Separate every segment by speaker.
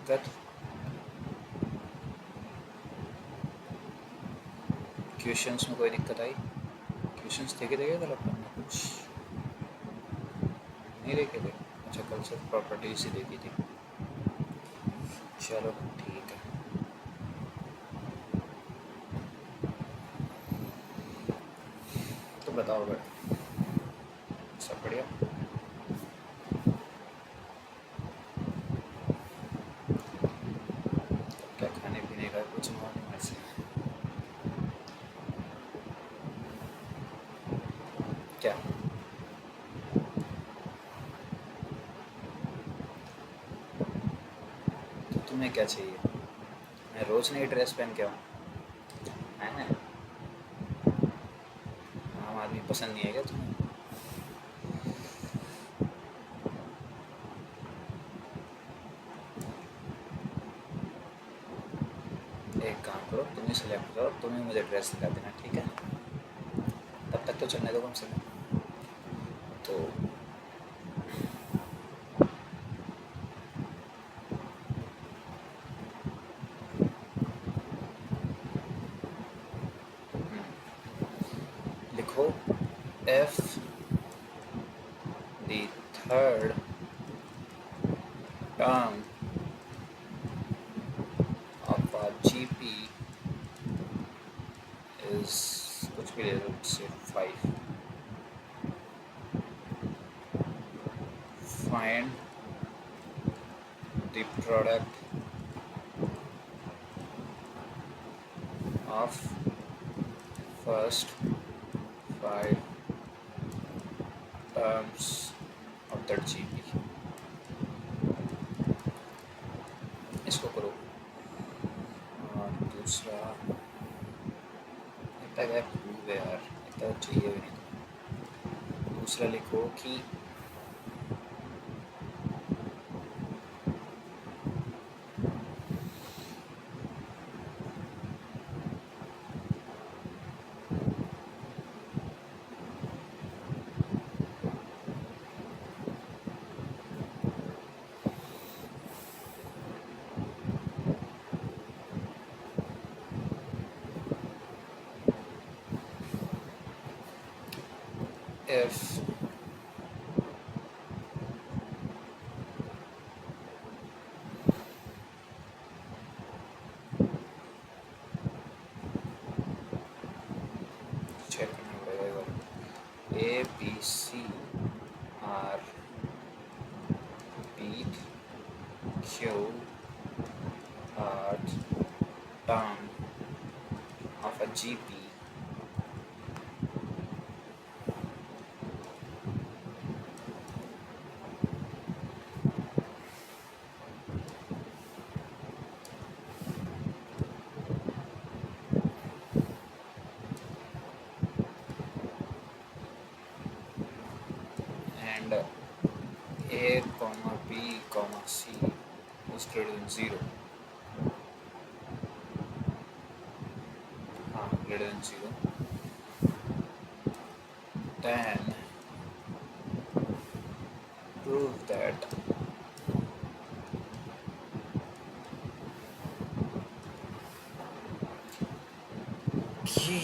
Speaker 1: दिक्कत? क्वेश्चंस में कोई दिक्कत आई? क्वेश्चंस देखे थे क्या कल अपन ने? कुछ नहीं देखे थे? अच्छा, कल सिर्फ प्रॉपर्टीज ही देखी थी। चलो ठीक है। तो बताओ भाई, सब बढ़िया? क्या खाने पीने का कुछ मॉर्निंग में से? क्या? तो तुम्हें क्या चाहिए? मैं रोज नई ड्रेस पहन के आऊँ? है ना? आम आदमी पसंद नहीं है क्या तुम्हें? एक काम करो, तुम ही सेलेक्ट करो, तुम ही मुझे ड्रेस दिला देना, ठीक है? तब तक तो चलने दो कम से कम। तो लिखो F the third term of a GP is कुछ भी ले लो, से 5. Find the product of first 5 terms of that GP. इसको करो। और दूसरा इतना क्या प्रूव है यार, इतना चाहिए भी नहीं। दूसरा लिखो कि if चेक करना पड़ेगा, A B C are beat Q are term of a GP and A comma B comma C is greater than 0. Greater than 0. Then prove that कि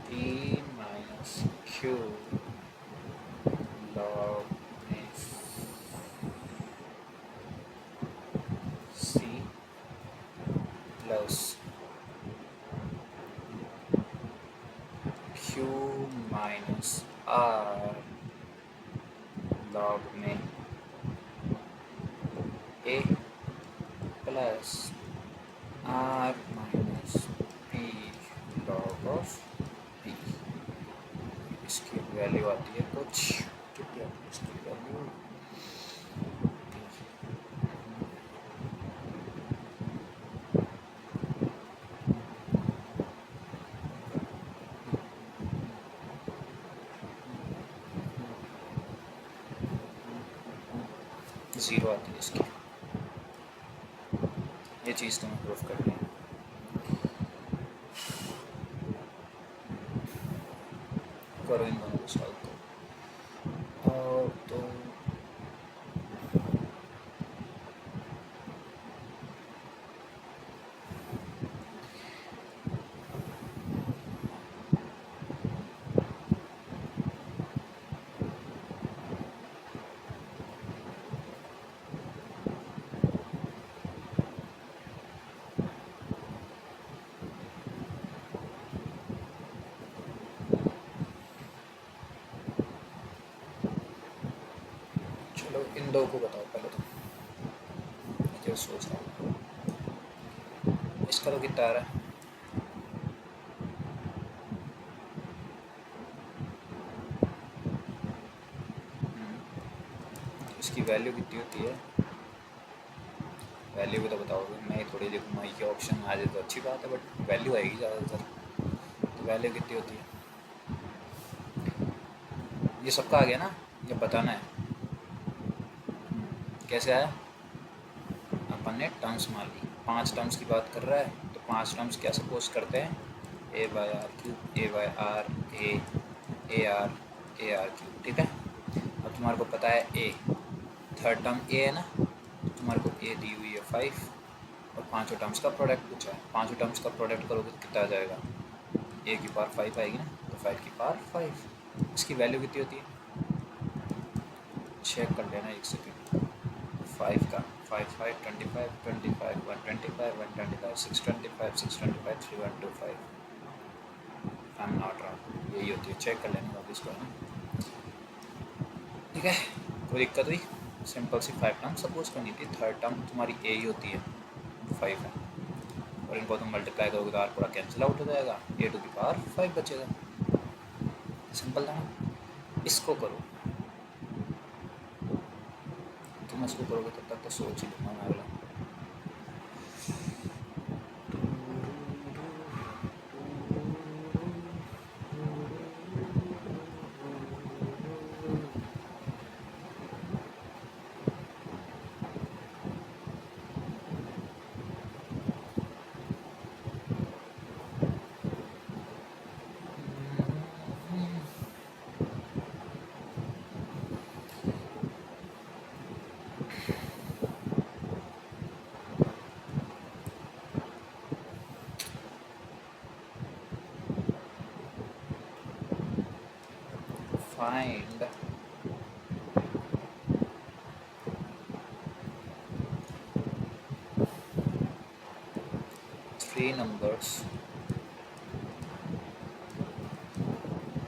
Speaker 1: P minus Q log C plus Q minus R log में A plus R minus P log of P। इसकी value आती है कुछ, कितनी आती है इसकी वैल्यू? ज़ीरो आती है इसकी। ये चीज़ तुम्हें प्रूफ करनी है। करो इन दोनों को सॉल्व करो। और तो चलो इन दो को बताओ पहले तो, मुझे सोच रहा हूँ इसका तो कितना आ रहा है। इसकी वैल्यू कितनी होती है, वैल्यू भी तो बताओगे, मैं ही थोड़ी लिखूँगा, ये ऑप्शन आ जाए तो अच्छी बात है, बट वैल्यू आएगी ज़्यादातर। तो वैल्यू कितनी होती है, ये सबका आ गया ना, ये बताना है। कैसे आया, अपन ने टर्म्स मान ली, 5 टर्म्स की बात कर रहा है, तो 5 टर्म्स क्या सपोज करते हैं, a by r cube, a by r a r cube, ठीक है। अब तुम्हारे को पता है ए, थर्ड टर्म ए है ना, तो तुम्हारे को ए दी हुई है 5, और 5 टर्म्स का प्रोडक्ट पूछा है, 5 टर्म्स का प्रोडक्ट करोगे तो कितना आ जाएगा, ए की पावर 5 आएगी ना, तो 5 की पावर 5। इसकी वैल्यू कितनी होती है, चेक कर लेना एक सेकेंड। 5 का 5 5 25 25 125 125 625 625 3125, आई एम नॉट रॉन्ग, यही होती है, चेक कर लेना वापस को ना, ठीक है। कोई दिक्कत हुई, सिंपल सी 5 टर्म सपोज करनी थी, थर्ड टर्म तुम्हारी ए ही होती है, 5 है, और इनको तुम मल्टीप्लाई करोगे तो आर पूरा कैंसिल आउट हो जाएगा, ए टू की पावर 5 बचेगा, सिंपल था ना। इसको करो, तुम इसको करोगे तब तक तो सोच ही लूँगा मैं अगला। Find three numbers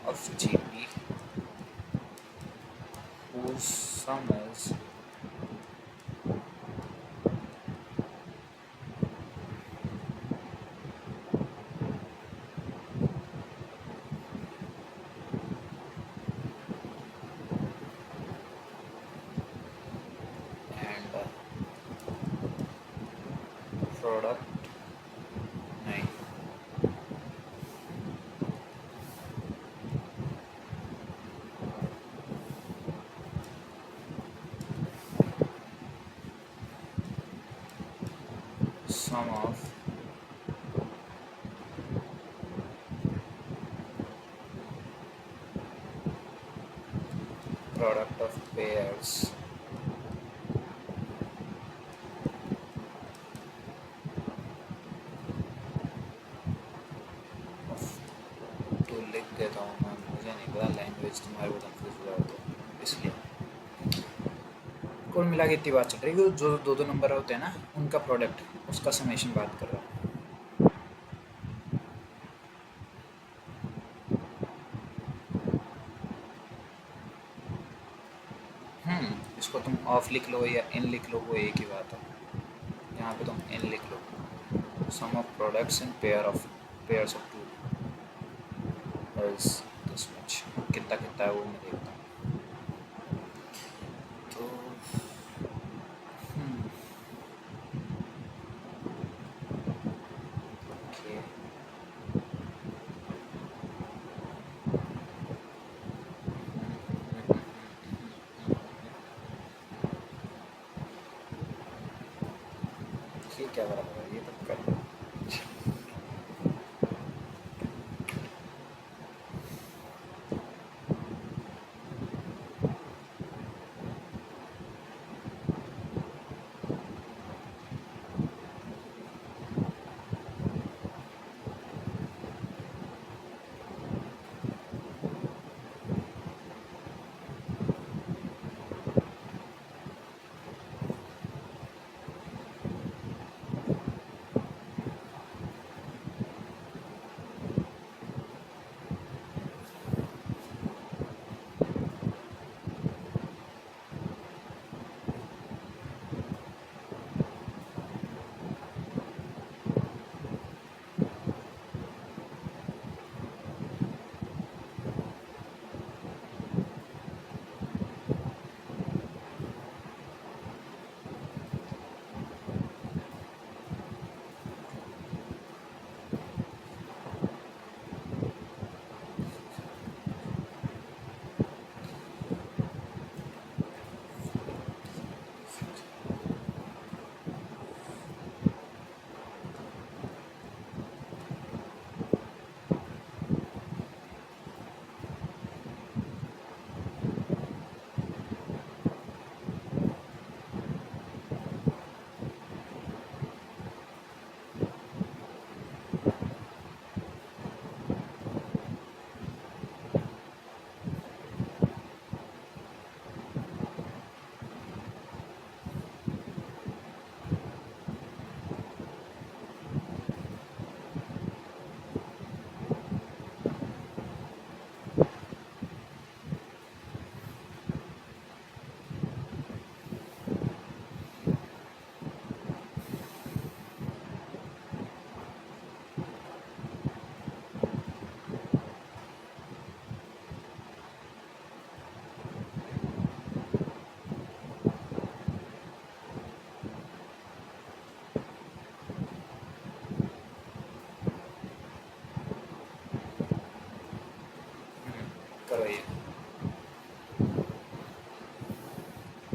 Speaker 1: of GP whose sum is and product नहीं, sum of product of pairs of, तो लिख देता हूँ मैं, मुझे नहीं पता लैंग्वेज तुम्हारे को कंफ्यूज हो जाए तो इसलिए। कुल मिला के इतनी बात चल रही है, जो दो दो नंबर होते हैं ना उनका प्रोडक्ट, उसका समेशन बात कर रहा हूँ। इसको तुम ऑफ लिख लो या इन लिख लो, वो एक ही बात है, यहाँ पे तुम इन लिख लो, sum of products in pairs of 2 is this much, कितना कितना है वो मैं देखता हूँ। तो ओके, ठीक है बराबर। होगा ये,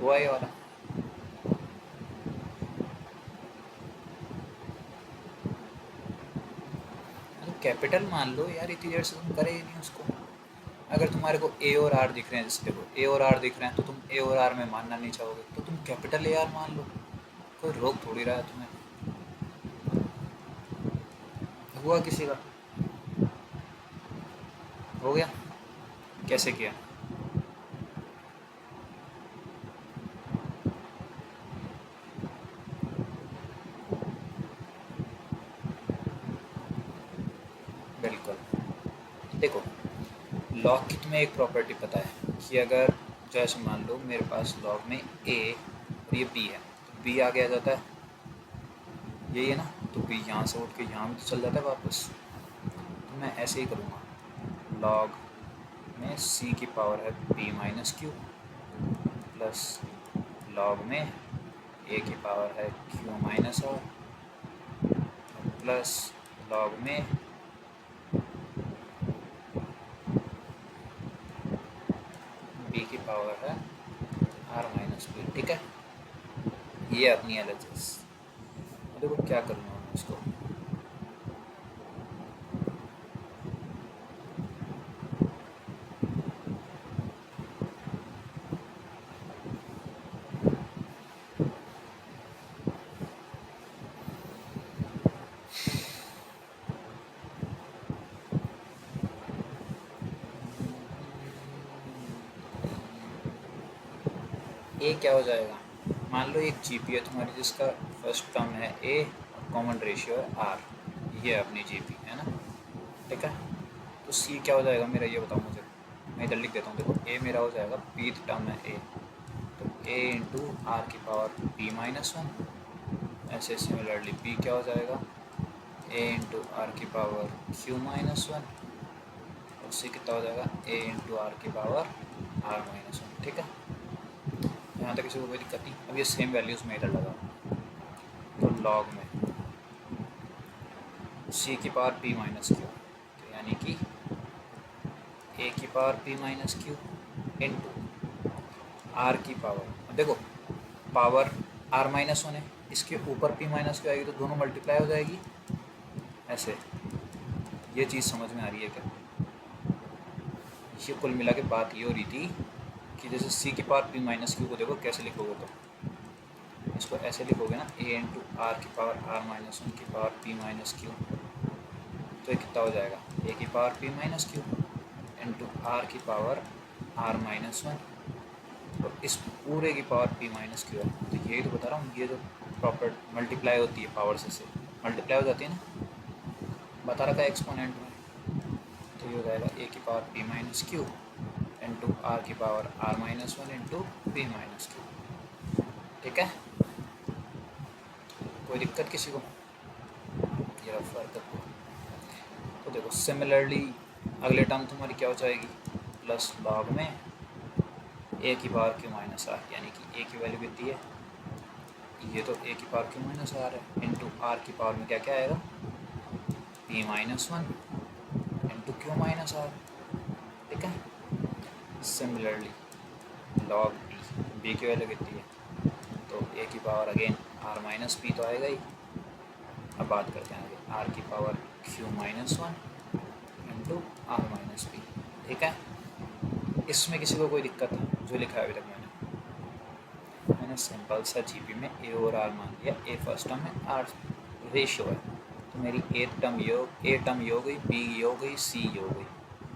Speaker 1: हुआ ये वाला। तो कैपिटल मान लो यार, इतनी देर से तुम करे ही नहीं उसको। अगर तुम्हारे को ए और आर दिख रहे हैं, जैसे देखो ए और आर दिख रहे हैं, तो तुम ए और आर में मानना नहीं चाहोगे, तो तुम कैपिटल ए आर मान लो, कोई रोक थोड़ी रहा है तुम्हें। हुआ किसी का? हो गया? कैसे किया? बिल्कुल। देखो, लॉग की तुम्हें एक प्रॉपर्टी पता है कि अगर जैसे मान लो मेरे पास लॉग में ए और ये बी है, तो बी आगे आ जाता है, यही है ना, तो बी यहाँ से उठ के यहाँ भी तो चल जाता है वापस। तो मैं ऐसे ही करूँगा, लॉग में सी की पावर है B minus Q, plus log में ए की पावर है Q minus are, plus log में बी की पावर है आर माइनस बी। ठीक है, ये अपनी एलएचएस। देखो क्या करूँगा मैं इसको, ए क्या हो जाएगा, मान लो एक जीपी है तुम्हारी जिसका फर्स्ट टर्म है ए और कॉमन रेशियो है आर, ये है अपनी जीपी है ना। ठीक है, तो सी क्या हो जाएगा मेरा, ये बताओ मुझे, मैं इधर लिख देता हूँ। देखो ए मेरा हो जाएगा, बीथ टर्म है ए, तो ए इंटू आर की पावर बी माइनस वन। ऐसे सिमिलरली बी क्या हो जाएगा, ए इंटू आर की पावर क्यू माइनस वन, और सी कितना हो जाएगा, ए इंटू आर की पावर आर माइनस वन। ठीक है, यहाँ तक किसी को कोई दिक्कत नहीं। अब ये सेम वैल्यूज़ में इधर लगा, तो लॉग में सी की पावर पी माइनस क्यू, तो यानी कि ए की power P minus Q into are की पावर, अब देखो पावर आर माइनस वन है, इसके ऊपर पी माइनस क्यू आएगी तो दोनों मल्टीप्लाई हो जाएगी ऐसे। ये चीज़ समझ में आ रही है क्या? ये कुल मिला के बात ये हो रही थी कि जैसे सी की पावर पी माइनस क्यू को देखो कैसे लिखोगे, तो इसको ऐसे लिखोगे ना, ए इंटू आर की पावर आर माइनस वन की पावर पी माइनस क्यू, तो ये कितना हो जाएगा, ए की power P minus Q into are की पावर आर माइनस वन, और इस पूरे की पावर पी माइनस क्यू है। तो यही तो बता रहा हूँ, ये जो प्रॉपर मल्टीप्लाई होती है पावर से मल्टीप्लाई हो जाती है ना, बता रखा है एक्सपोनेंट में। तो ये हो जाएगा ए की power P minus Q into are की power are minus one into p minus q. ठीक है, कोई दिक्कत किसी को? ये रफ वर्क। तो देखो सिमिलरली अगले टर्म तुम्हारी क्या हो जाएगी, प्लस लॉग में ए की पावर क्यू माइनस आर, यानी कि ए की वैल्यू कितनी है, ये तो ए की पावर क्यू माइनस आर है, इंटू आर की पावर में क्या क्या आएगा, P minus one into Q minus R. ठीक है, सिमिलरली लॉग बी की वैल्यू कितनी है, तो ए की power again R minus P तो आएगा ही। अब बात करते हैं आगे, आर की power Q minus one into are minus P. ठीक है, इसमें किसी को कोई दिक्कत है? जो लिखा है अभी तक मैंने सिंपल सा जीपी में ए और आर मान लिया, ए फर्स्ट टर्म है, आर रेशियो है, तो मेरी ए टर्म ये हो गई, बी ये हो गई, सी ये हो गई,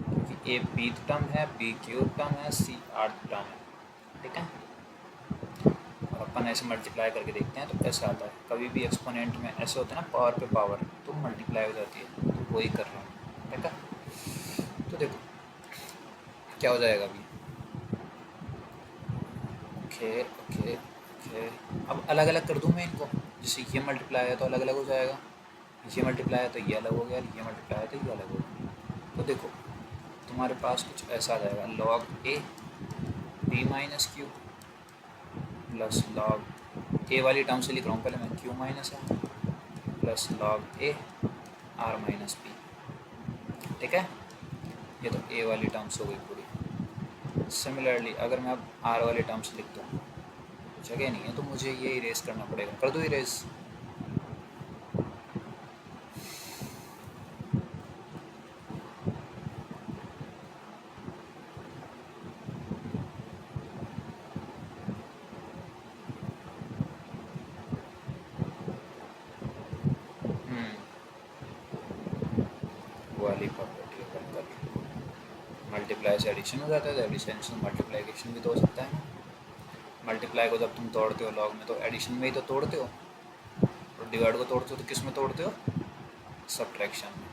Speaker 1: क्योंकि ए बीथ टर्म है, बी क्यूब टर्म है, सी आर्थ टर्म है। ठीक है, और अपन ऐसे मल्टीप्लाई करके देखते हैं तो ऐसा आता है। कभी भी एक्सपोनेंट में ऐसे होता है ना, पावर पे पावर तो मल्टीप्लाई हो जाती है, तो वही कर रहा हूँ। ठीक है, तो देखो क्या हो जाएगा अभी, ओके ओके ओके। अब अलग अलग कर दूँ मैं इनको, जैसे ये मल्टीप्लाई है तो अलग अलग हो जाएगा, ये मल्टीप्लाई है तो ये अलग हो गया, ये मल्टीप्लाई है तो ये अलग हो गया। तो देखो तुम्हारे पास कुछ ऐसा आ जाएगा, log A P minus Q plus log a वाली टर्म से लिख रहा हूँ पहले मैं, q minus are plus log a are minus P. ठीक है, ये तो ए वाली टर्म्स हो गई पूरी। सिमिलरली अगर मैं अब आर वाले टर्म्स लिख दूँ, जगह नहीं है तो मुझे ये इरेज करना पड़ेगा। कर दूँ इरेज? वाली प्रॉपर्टी ओपन कर, मल्टीप्लाई से एडिशन हो जाता है, तो एडिशन से मल्टीप्लाइकेशन भी तो हो सकता है। मल्टीप्लाई को जब तुम तोड़ते हो लॉग में तो एडिशन में ही तो तोड़ते हो, और डिवाइड को तोड़ते हो तो किस में तोड़ते हो? सब्ट्रैक्शन में।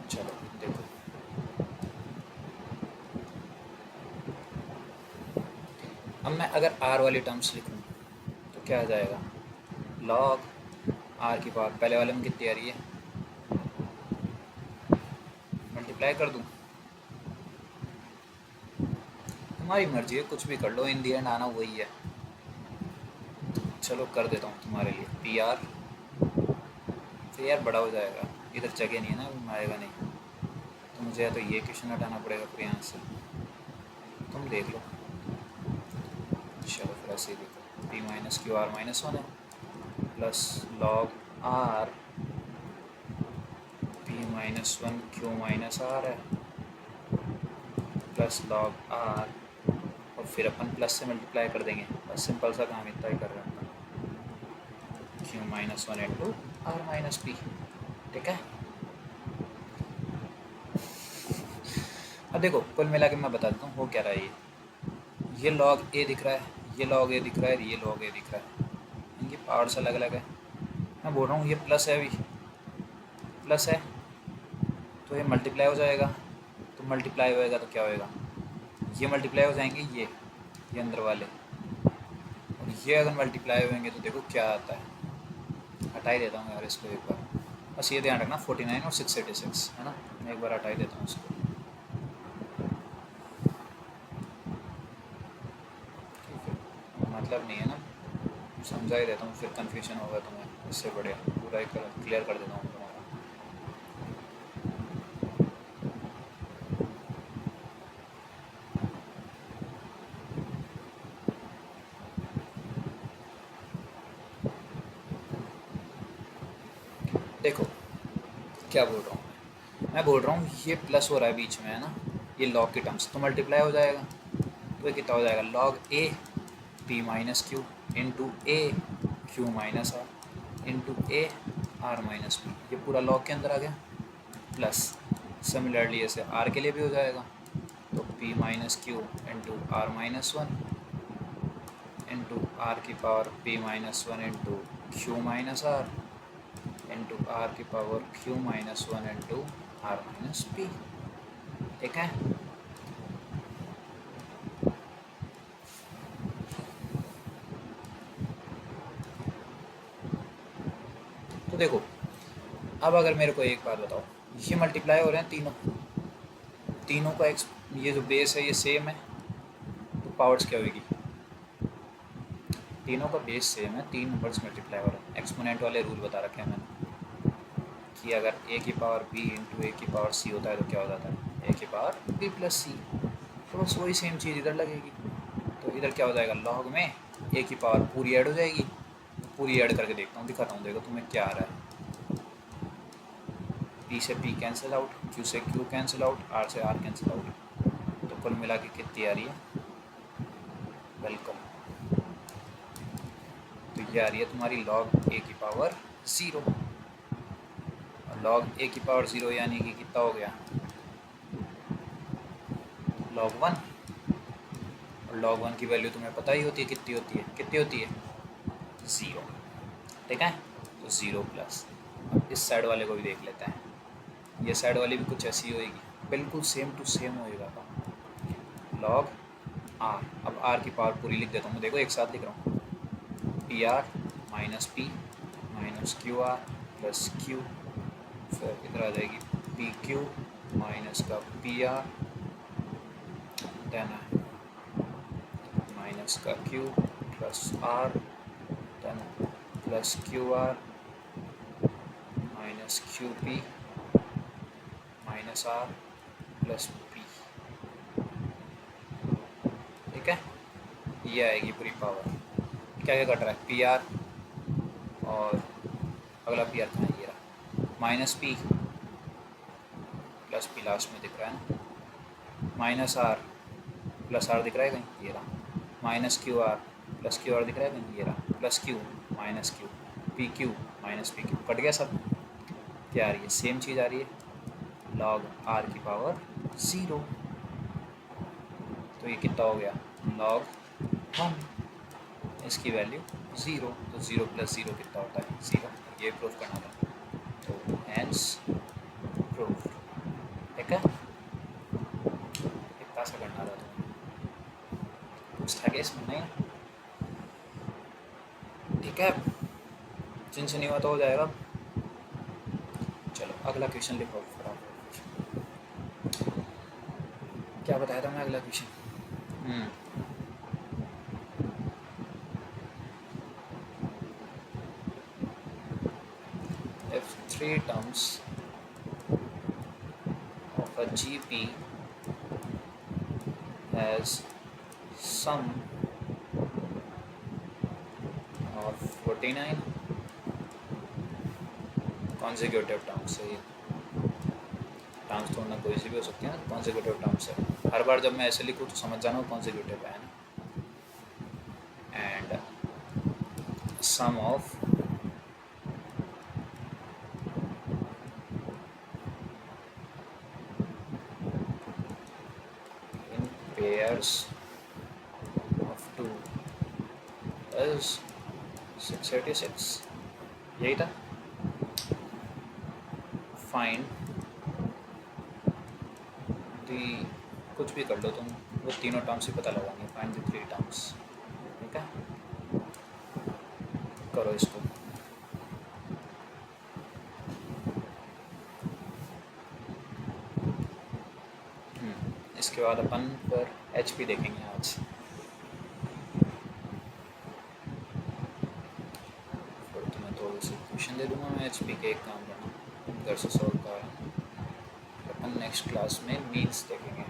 Speaker 1: चलो देखो, अब मैं अगर आर वाली टर्म्स लिखूँ तो क्या आ जाएगा? लॉग आर की पावर, पहले वाले में कितनी आ रही है? मल्टीप्लाई कर दूँ? तुम्हारी मर्जी है, कुछ भी कर लो, इन दी एंड आना वही है। चलो कर देता हूँ तुम्हारे लिए पी आर, फिर यार बड़ा हो जाएगा, इधर जगह नहीं है ना, आएगा नहीं, तो मुझे या तो ये क्वेश्चन हटाना पड़ेगा फिर यहाँ से, तुम देख लो। चलो फिर ऐसे ही देखो, p minus Q R minus one है, plus log r p minus one q minus are है, प्लस लॉग आर, और फिर अपन प्लस से मल्टीप्लाई कर देंगे, बस सिंपल सा काम इतना ही कर रहे हैं, Q minus one into are minus P. ठीक है, अब देखो कुल मिला के मैं बता देता हूँ हो क्या रहा है। ये लॉग ए दिख रहा है, ये लॉग ए दिख रहा है, ये लॉग ए दिख रहा है, इनकी पावर्स अलग अलग है। मैं बोल रहा हूँ ये प्लस है, अभी प्लस है तो ये मल्टीप्लाई हो जाएगा, तो मल्टीप्लाई होएगा तो क्या होएगा? ये मल्टीप्लाई हो जाएंगे, ये अंदर वाले, और ये अगर मल्टीप्लाई होंगे तो देखो क्या आता है। हटा ही देता हूँ यार इसको एक बार, बस ये ध्यान रखना 49 और 686 है ना, मैं एक बार हटा ही देता हूँ इसको। ठीक है, मतलब नहीं है ना, समझा ही देता हूँ, फिर कन्फ्यूजन होगा तुम्हें, इससे बढ़िया पूरा ही क्लियर कर देता हूँ तुम्हारा। देखो क्या बोल रहा हूँ मैं बोल रहा हूँ ये प्लस हो रहा है बीच में है ना, ये लॉग की टर्म्स तो मल्टीप्लाई हो जाएगा, तो ये कितना हो जाएगा? Log A P minus Q into A Q minus are into A are minus P, ये पूरा लॉग के अंदर आ गया। प्लस सिमिलरली ऐसे आर के लिए भी हो जाएगा, तो p minus Q into are minus one into are की power P minus one into Q minus are into are की power Q minus one into are minus P. ठीक है, तो देखो अब अगर मेरे को एक बात बताओ, ये मल्टीप्लाई हो रहे हैं तीनों, तीनों का ये जो बेस है ये सेम है, तो पावर्स क्या होगी? तीनों का बेस सेम है, तीन नंबर्स मल्टीप्लाई हो रहे हैं। एक्सपोनेंट वाले रूल बता रखे हैं मैंने कि अगर ए की पावर बी इंटू ए की पावर सी होता है तो क्या हो जाता है? ए की पावर बी प्लस सी, तो बस वही सेम चीज़ इधर लगेगी। तो इधर क्या हो जाएगा? लॉग में ए की पावर पूरी ऐड हो जाएगी, पूरी ऐड करके देखता हूँ, दिखाता हूँ, देखो तुम्हें क्या आ रहा है। पी से पी कैंसिल आउट, क्यू से क्यू कैंसिल आउट, आर से आर कैंसिल आउट, तो कुल मिला के कितनी आ रही है? वेलकम, तो ये आ रही है तुम्हारी लॉग ए की पावर ज़ीरो, और लॉग ए की पावर ज़ीरो यानी कि कितना हो गया? लॉग वन, और लॉग वन की वैल्यू तुम्हें पता ही होती है कितनी होती है, कितनी होती है? ज़ीरो। ठीक है, तो ज़ीरो प्लस, अब इस साइड वाले को भी देख लेते हैं, ये साइड वाली भी कुछ ऐसी होएगी, बिल्कुल सेम टू सेम होएगा। लॉग आर, अब आर की पावर पूरी लिख देता हूँ, देखो एक साथ लिख रहा हूँ, P R minus P minus Q R plus Q, फिर इधर आ जाएगी पी क्यू माइनस का पी आर, देन माइनस का Q plus R, then plus Q are minus Q P minus are plus P. ठीक है, ये आएगी पूरी पावर। क्या क्या कट रहा है, पी आर और अगला पी आर कहाँ है, ये रहा, minus P plus P last में दिख रहा है ना, माइनस आर प्लस आर दिख रहा है कहीं, ये रहा, minus Q R plus Q are दिख रहा है कहीं, ये रहा, plus Q minus Q P Q minus P Q, cut गया सब। क्या आ रही है, सेम चीज़ आ रही है, लॉग आर की पावर 0। तो ये कितना हो गया, लॉग 1, इसकी वैल्यू 0, तो 0 प्लस 0 कितना होता है, 0। ये प्रूफ करना था, तो हैंस प्रूफ। ठीक है, कितना सा करना था तुम्हें, कुछ था क्या इसमें, नहीं। ठीक है, जिनसे नहीं हुआ तो हो जाएगा। चलो अगला क्वेश्चन लिखो फटाफट। क्या बताया था मैं, अगला question if 3 terms of a GP has sum of 49 consecutive terms है, ये टर्म्स तो ना कोई सी भी हो सकती है ना, कॉन्जिक्यूटिव टर्म्स है। हर बार जब मैं ऐसे लिखूँ तो समझ जाना कॉन्जिक्यूटिव है ना। And sum of in pairs of 2 is 686, यही था। फाइंड दी, कुछ भी कर लो तुम, वो तीनों टर्म्स ही पता लगाएंगे, फाइंड दी 3 टर्म्स। ठीक है, करो इसको। इसके बाद अपन पर HP देखेंगे आज। फिर तुम्हें थोड़ी सी क्वेश्चन दे दूंगा मैं HP के, एक काम करना, घर से सॉल्व का है। अपन नेक्स्ट क्लास में मीन्स देखेंगे।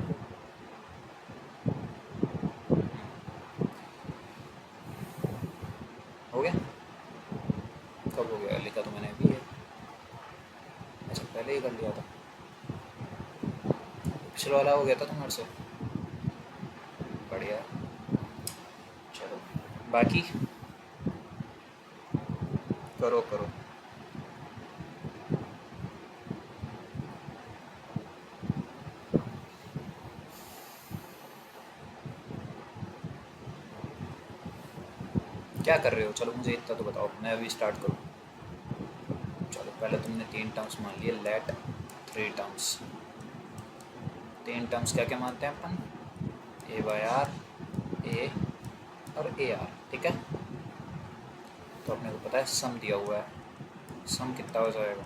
Speaker 1: हो गया, कब हो गया, लिखा तो मैंने अभी है, अच्छा पहले ही कर लिया था, पिछले वाला हो गया था तुम्हारे से, बढ़िया। चलो बाकी करो करो। क्या कर रहे हो, चलो मुझे इतना तो बताओ, मैं अभी स्टार्ट करूँ। चलो पहले तुमने 3 टर्म्स मान लिए, लेट 3 टर्म्स। 3 टर्म्स क्या क्या मानते हैं अपन, ए बाई आर, ए और ए आर। ठीक है, तो अपने को पता है सम दिया हुआ है, सम कितना हो जाएगा,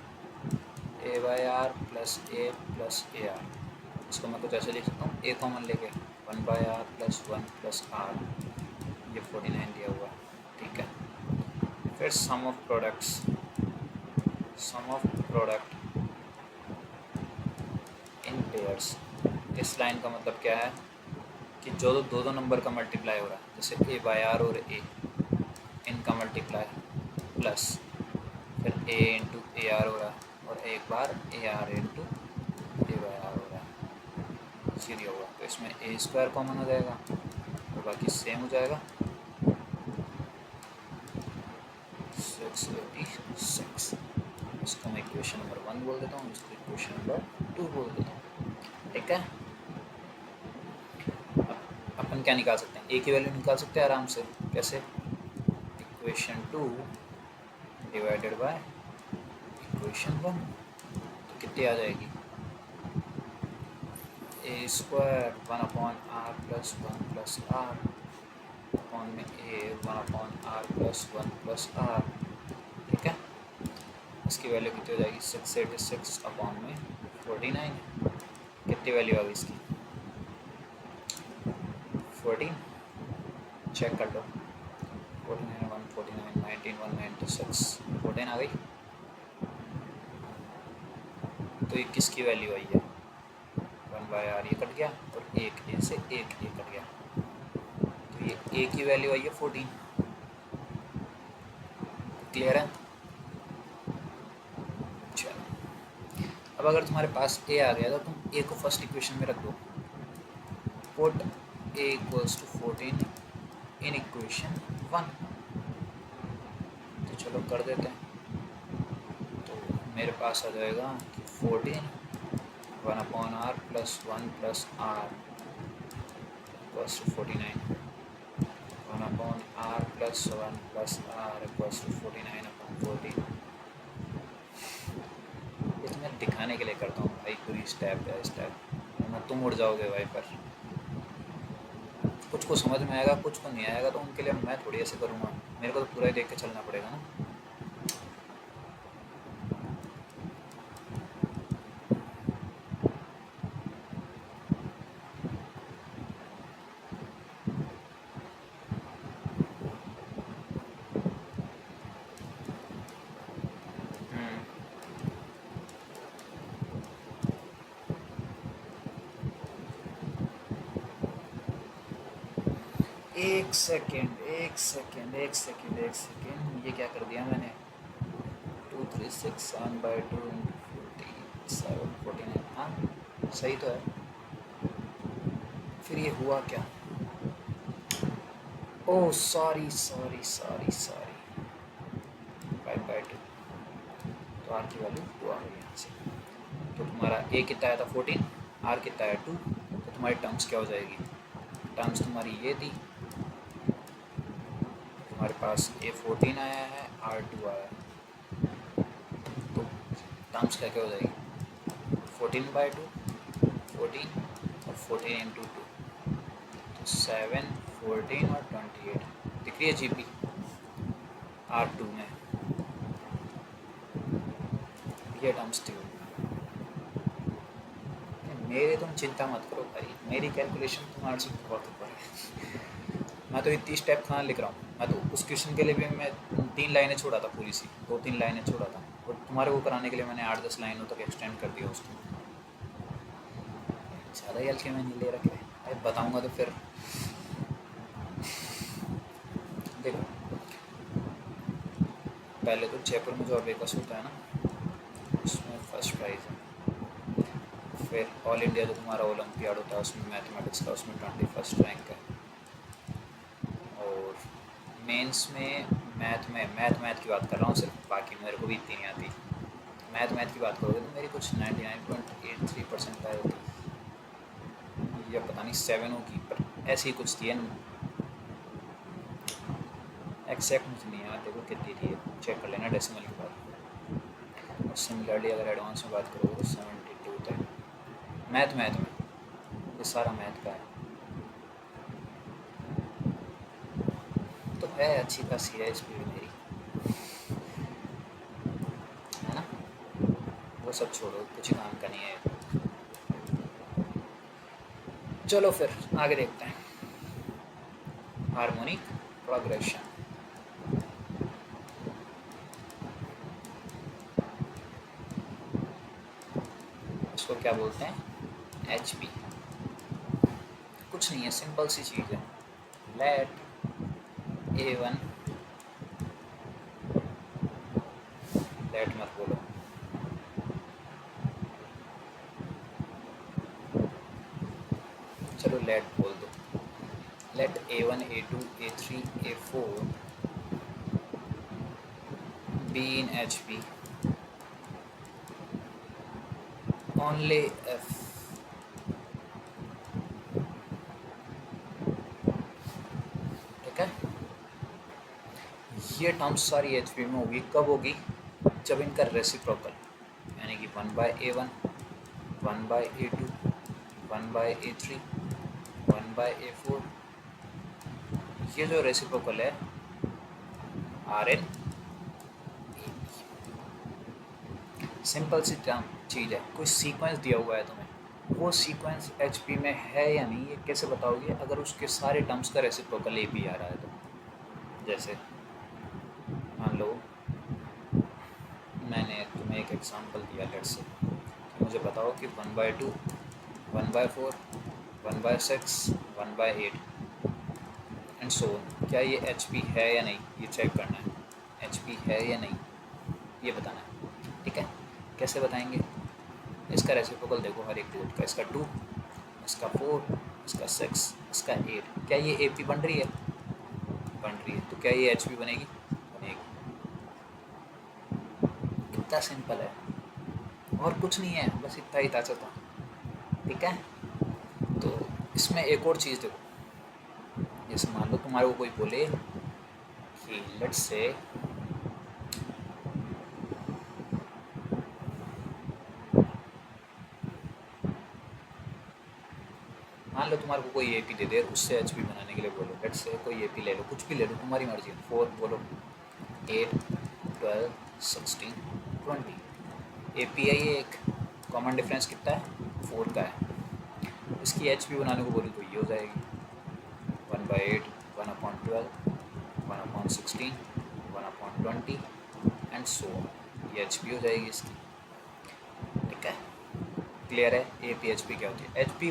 Speaker 1: a by r plus a r. इसको मैं कुछ ऐसे लिख सकता हूँ, ए कॉमन लेके 1 बाई आर प्लस आर, ये 49 दिया हुआ है। ठीक है, फिर sum of products, sum of product in pairs. इस लाइन का मतलब क्या है कि जो दो दो नंबर का मल्टीप्लाई हो रहा है, जैसे ए बाई आर और ए, इनका मल्टीप्लाई प्लस फिर ए इंटू ए आर हो रहा है, और एक बार a r into a by r हो रहा है, सीधी होगा। तो इसमें ए स्क्वायर कॉमन हो जाएगा और बाकी सेम हो जाएगा, 686। इसको मैं इक्वेशन नंबर 1 बोल देता हूँ, इसको इक्वेशन नंबर 2 बोल देता हूँ। ठीक है, अपन क्या निकाल सकते हैं, ए की वैल्यू निकाल सकते हैं आराम से। कैसे, इक्वेशन 2 डिवाइडेड बाय इक्वेशन 1, तो कितनी आ जाएगी, a square 1/r plus 1 plus r upon में a 1/r plus 1 plus are. ठीक है, इसकी वैल्यू कितनी हो जाएगी, 686 अपॉन में 49। कितनी वैल्यू आ गई इसकी, 14। चेक कर लो, 49 149 19 196 14 आ गई। तो ये किसकी वैल्यू आई है? 1/r ये कट गया और एक ए से एक ये कट गया, तो ये ए की वैल्यू आई है 14। क्लियर है? चलो, अब अगर तुम्हारे पास ए आ गया तो तुम ए को फर्स्ट इक्वेशन में रख दो। Put A equals to 14 in equation 1। तो चलो कर देते हैं। तो मेरे पास आ जाएगा कि 14 1/r plus 1 plus R equals to 49। 1/r plus 1 plus R equals to 49/14। ये तो मैं दिखाने के लिए करता हूँ भाई, पूरी स्टेप बाय स्टेप, वरना तुम उड़ जाओगे भाई। पर कुछ को समझ में आएगा, कुछ को नहीं आएगा, तो उनके लिए मैं थोड़ी ऐसे करूँगा, मेरे को तो पूरा ही देख के चलना पड़ेगा ना। एक सेकेंड, ये क्या कर दिया मैंने? 236 7/2 47 49। हाँ सही तो है। फिर ये हुआ क्या? ओह सॉरी 5/2, तो आर की वैल्यू 2 आ गई यहाँ से। तो तुम्हारा ए कितना आया था 14, आर कितना है 2, तो तुम्हारी टर्म्स क्या हो जाएगी? टर्म्स तुम्हारी ये थी, तुम्हारे पास ए 14 आया है, आर 2 आया है, तो टर्म्स क्या क्या हो जाएगी? 14/2 14 और 14 इंटू 2, तो 7 14 और 28 दिख रही है जीपी R2 में। ये टर्म्स थी। मेरी तुम चिंता मत करो भाई, मेरी कैलकुलेशन तुम्हारे से बहुत ऊपर है। मैं तो इतनी स्टेप कहाँ लिख रहा हूँ, मैं तो उस क्वेश्चन के लिए भी मैं 3 लाइनें छोड़ा था, पूरी सी 2-3 लाइनें छोड़ा था, और तुम्हारे को कराने के लिए मैंने 8-10 लाइनों तक एक्सटेंड कर दिया उसको। ज़्यादा ही हल्के में नहीं ले रखे भाई, बताऊँगा तो फिर देखो। पहले तो जयपुर में जो अबेकस होता है ना, उसमें फर्स्ट प्राइज़ है। फिर ऑल इंडिया जो तुम्हारा ओलंपियाड होता है उसमें मैथमेटिक्स का, उसमें 21st रैंक है। और मेंस में मैथ की बात कर रहा हूँ सिर्फ, बाकी मेरे को भी इतनी नहीं आती। मैथ की बात करोगे तो मेरी कुछ 99.83% आई होती, या पता नहीं 7 होगी, पर ऐसी ही कुछ थी। एक्जैक्ट मुझे नहीं याद, देखो कितनी थी, चेक कर लेना डेसिमल के बाद। और सिमिलरली अगर एडवांस में बात करोगे तो 72 होता है। मैथ में ये सारा मैथ का है, तो है अच्छी खासी है स्पीड मेरी, है ना। वो सब छोड़ो, कुछ काम का नहीं है। चलो फिर आगे देखते हैं। हार्मोनिक प्रोग्रेशन, इसको क्या बोलते हैं? HP। कुछ नहीं है, सिंपल सी चीज़ है। लेट A1, लेट मत बोलो, चलो लेट बोल दो। Let A1 A2 A3 A4 be in HP only if ठीक है। ये टर्म्स सारी HP में होगी, कब होगी? जब इनका रेसिप्रोकल, यानी कि 1/A1 1/A2 1/A3 1/A4, ये जो रेसिप्रोकल है RN। सिंपल सी चीज़ है, कोई सीक्वेंस दिया हुआ है तुम्हें, वो सीक्वेंस HP में है या नहीं, ये कैसे बताओगे? अगर उसके सारे टर्म्स का रेसिप्रोकल AP आ रहा है तो जैसे मान लो मैंने तुम्हें एक एग्जांपल दिया, लेट्स से कि मुझे बताओ कि 1/2, 1/4, 1/6, 1/8 एंड सो ऑन, क्या ये HP है या नहीं, ये चेक करना है। HP है या नहीं ये बताना है, ठीक है। कैसे बताएंगे? इसका रेसिप्रोकल देखो हर एक डिजिट का, इसका 2, इसका 4, इसका 6, इसका 8, क्या ये AP बन रही है? बन रही है। तो क्या ये HP बनेगी? बनेगी। कितना सिंपल है, और कुछ नहीं है, बस इतना ही था था, ठीक है। तो इसमें एक और चीज़ देखो, जैसे मान लो तुम्हारे को कोई बोले कि लेट्स से मान लो तुम्हारे को कोई AP दे दे, उससे HP बनाने के लिए बोलो, लेट्स से कोई AP ले लो, कुछ भी ले लो, तुम्हारी मर्जी है। 4 बोलो, 8, 12, 16, 20, AP है ये एक, कॉमन डिफरेंस कितना है? 4 का है। इसकी HP बनाने को बोलो तो ये हो जाएगी 1/8, 1/12, 1/16, 1/20 एंड सो ऑन, ये HP हो जाएगी इसकी, ठीक है। क्लियर है? AP HP क्या होती है? HP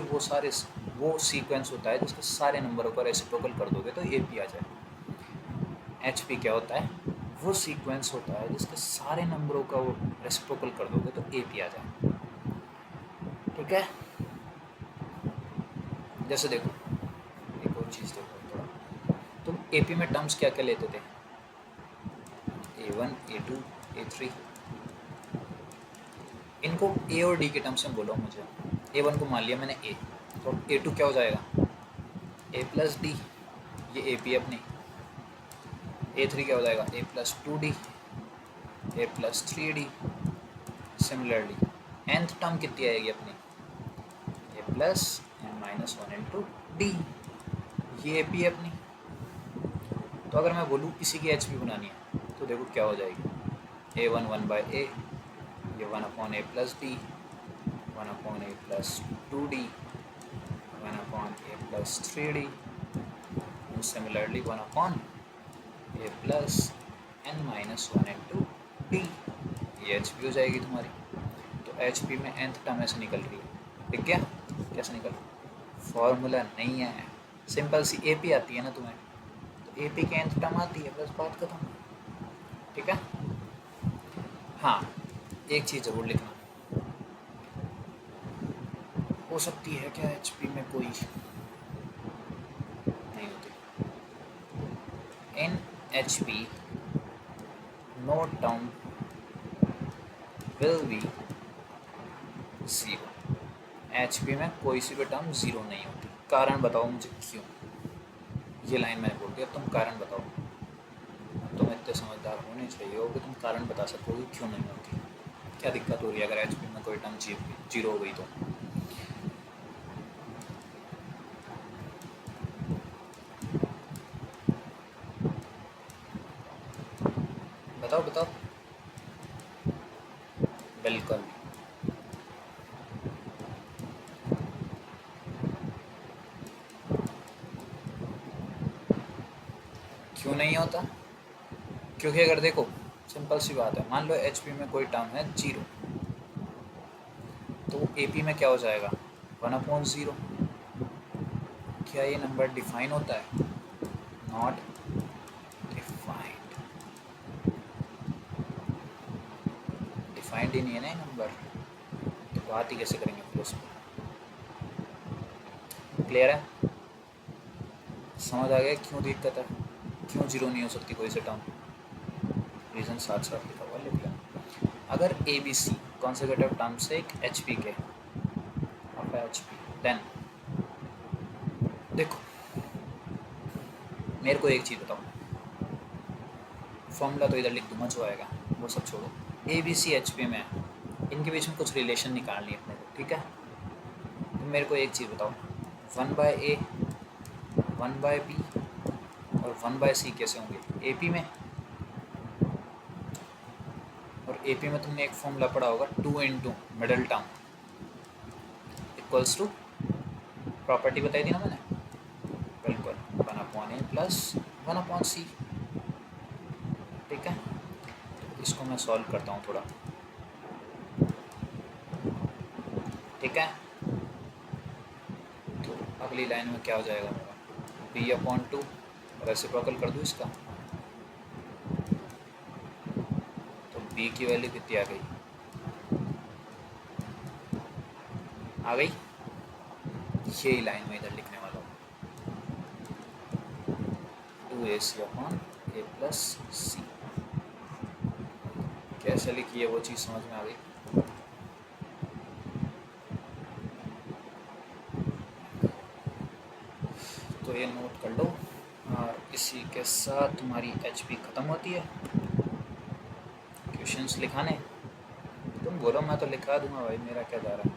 Speaker 1: वो सीक्वेंस होता है जिसके सारे नंबरों पर रेसिप्रोकल कर दोगे तो AP आ जाए। HP क्या होता है? वो सीक्वेंस होता है जिसके सारे नंबरों का वो रेसिप्रोकल कर दोगे तो AP आ जाए, ठीक है। जैसे देखो एक और चीज़ देखो थोड़ा, तुम AP में टर्म्स क्या क्या लेते थे? A1, A2, A3, इनको A और D के टर्म्स में बोलो मुझे। A1 को मान लिया मैंने A, तो A2 क्या हो जाएगा? A+D, ये AP अपनी। A3 क्या हो जाएगा? A+2D, A+3D। Similarly nth term कितनी आएगी अपनी? A+n-1 इंटू D, ये AP है अपनी। तो अगर मैं बोलूँ किसी की HP बनानी है तो देखो क्या हो जाएगी? A1 1/A, ये 1/A+D, 1/A+2D, 1/A+3D, and similarly 1/A+n-1 into D, ये HP हो जाएगी तुम्हारी। तो HP में nth टर्म ऐसे निकल रही है, ठीक है। कैसे निकल? फॉर्मूला नहीं है, सिंपल सी AP आती है ना तुम्हें, तो AP के nth टर्म आती है, बस बात खत्म, ठीक है। हाँ एक चीज़ ज़रूर लिखना, हो सकती है क्या HP में कोई नहीं होती। In HP no term will be 0, HP में कोई सी भी टर्म 0 नहीं होती। कारण बताओ मुझे क्यों? ये लाइन मैंने बोल दिया, तुम कारण बताओ। तुम इतने समझदार होने चाहिए हो कि तुम कारण बता सकोगे क्यों नहीं होती, क्या दिक्कत हो रही है अगर HP में कोई टर्म 0 हो गई तो। बताओ बताओ। बिल्कुल क्यों नहीं होता? क्योंकि अगर देखो सिंपल सी बात है, मान लो HP में कोई टर्म है 0, तो AP में क्या हो जाएगा? 1/0। क्या ये नंबर डिफाइन होता है? नॉट डिफाइंड, डिफाइंड ही नहीं है ना नंबर, तो बात ही कैसे करेंगे फिर उस पर? क्लियर है? समझ आ गया क्यों दिक्कत है, क्यों 0 नहीं हो सकती कोई से टर्म? रीज़न साथ साथ लिखा हुआ, लिख लिया। अगर ABC कॉन्सेक्यूटिव टर्म से एक HP के ऑफ HP, देन देखो मेरे को एक चीज़ बताओ, फॉर्मूला तो इधर लिख दूँगा जो आएगा, वो सब छोड़ो। ABC HP में इनके बीच में कुछ रिलेशन निकालनी है अपने को, ठीक है। तो मेरे को एक चीज़ बताओ, 1/A, 1/B और 1/C कैसे होंगे AP में? और AP में तुमने एक फॉर्मूला पढ़ा होगा, 2 into middle term equals to, property बताई थी ना मैंने, बिल्कुल 1/A प्लस 1/C। ठीक है, इसको मैं सॉल्व करता हूँ थोड़ा, ठीक है। तो अगली लाइन में क्या हो जाएगा मेरा, b/2, रेसिप्रोकल कर दूँ इसका, तो b की वैल्यू कितनी आ गई, यही लाइन में इधर लिखने वाला हूँ, 2ac/a+c। कैसे लिखी है वो चीज़ समझ में आ गई। तो ये नोट कर लो, और इसी के साथ तुम्हारी HP ख़त्म होती है। क्वेश्चंस लिखाने तुम बोलो, मैं तो लिखा दूंगा भाई, मेरा क्या जा रहा है।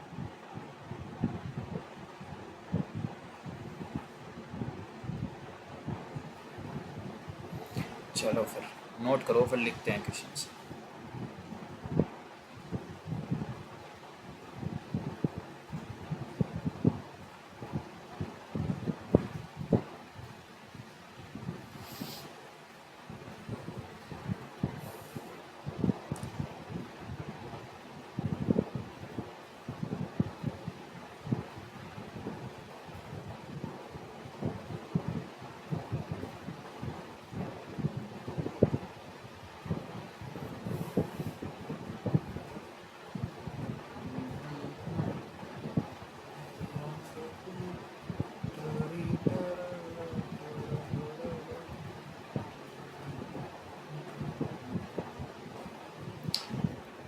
Speaker 1: चलो फिर नोट करो, फिर लिखते हैं क्वेश्चंस।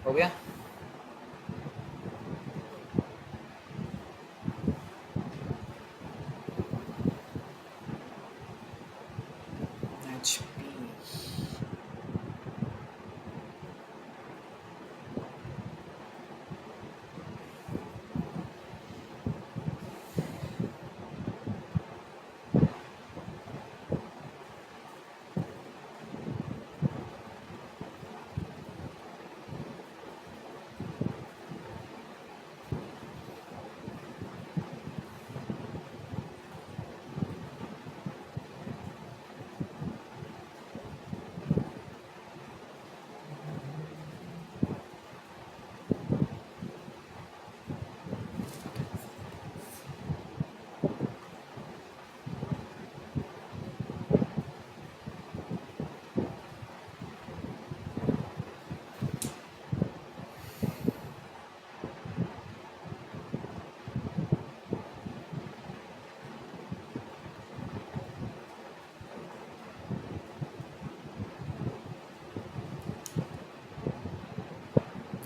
Speaker 1: हो गया। HP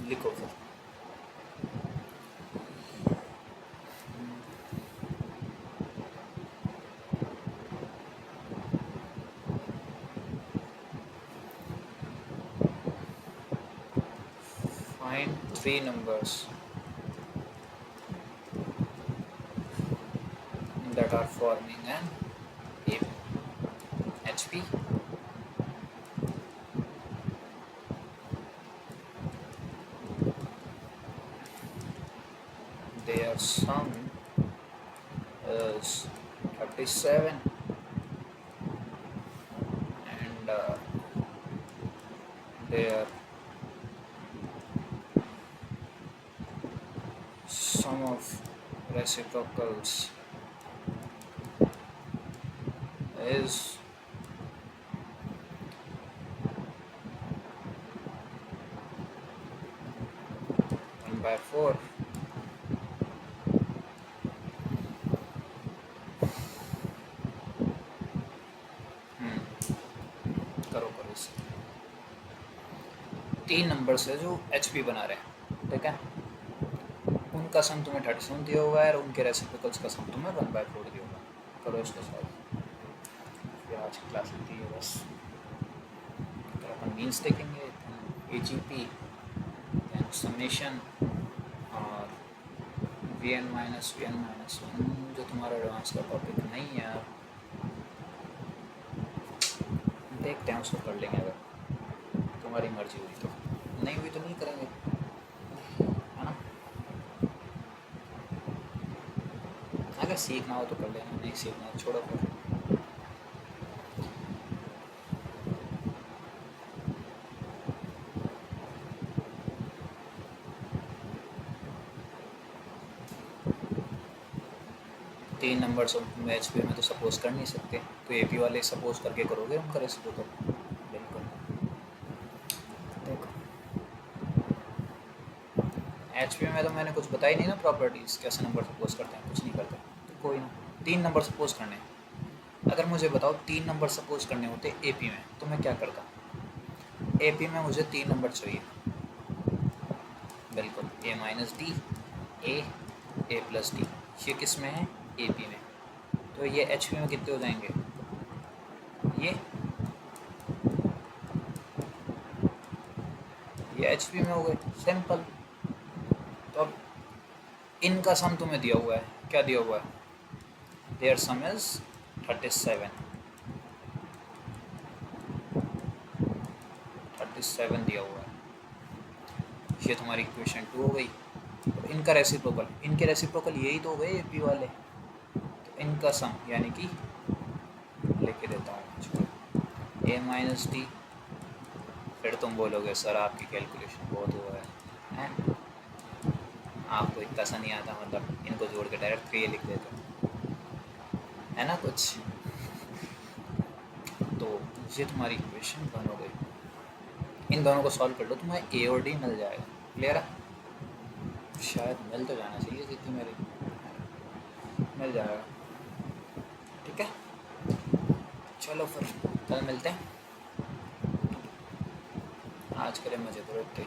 Speaker 1: लिखो फिर। Find 3 numbers that are forming an HP. Their sum is 37 and their sum of reciprocals is 1/4. करो इसे। 3 नंबर्स है जो HP बना रहे हैं, ठीक है। उनका सम तुम्हें 37 दिया हुआ है और उनके रेसिप्रोकल्स का सम तुम्हें 1/4 दिया हुआ है। करो इसको सॉल्व, फिर आज की क्लास होती है बस। तो अपन मीन्स देखेंगे, AGP, समेशन और Vn-1 जो तुम्हारा एडवांस का टॉपिक नहीं है यार, देखते हैं उसको कर लेंगे, अगर तुम्हारी मर्जी हुई तो, नहीं हुई तो नहीं करेंगे, है ना। अगर सीखना हो तो कर लेना, नहीं सीखना हो छोड़ो फिर। 3 नंबर्स तुम एच पी में तो सपोज कर नहीं सकते, तो ए पी वाले सपोज करके करोगे उनका रेसिप्रोकल। बिल्कुल। देखो एच पी में तो मैंने कुछ बताई नहीं ना प्रॉपर्टीज़, कैसे नंबर सपोज करते हैं, कुछ नहीं करते। तो कोई ना, 3 नंबर सपोज करने हैं। अगर मुझे बताओ 3 नंबर सपोज करने होते ए पी में, तो मैं क्या करता? ए पी में मुझे 3 नंबर चाहिए। बिल्कुल, ए माइनस डी, ए प्लस डी। ये किस में है? ए पी में। तो ये एच पी में कितने हो जाएंगे? ये एच पी में हो गए, सिंपल। तो अब इनका सम तुम्हें दिया हुआ है, क्या दिया हुआ है? देयर सम इज 37 दिया हुआ है। ये तुम्हारी इक्वेशन 2 हो गई। तो इनका रेसिप्रोकल, इनके रेसिप्रोकल यही तो हो गए ए पी वाले। तो इनका सम यानी कि लेके देता हूँ ए माइनस डी। फिर तुम बोलोगे सर आपकी कैलकुलेशन बहुत हुआ है, आपको इतना सा नहीं आता, मतलब इनको जोड़ के डायरेक्ट 3 लिख देते हो, है ना कुछ। तो ये तुम्हारी इक्वेशन 1 हो गई। इन दोनों को सॉल्व कर लो, तुम्हें ए और डी मिल जाएगा। क्लियर है? शायद मिल तो जाना चाहिए, जितनी मेरी मिल जाएगा। ठीक है, चलो फिर कल मिलते हैं। आज के लिए मुझे तो इतना ही।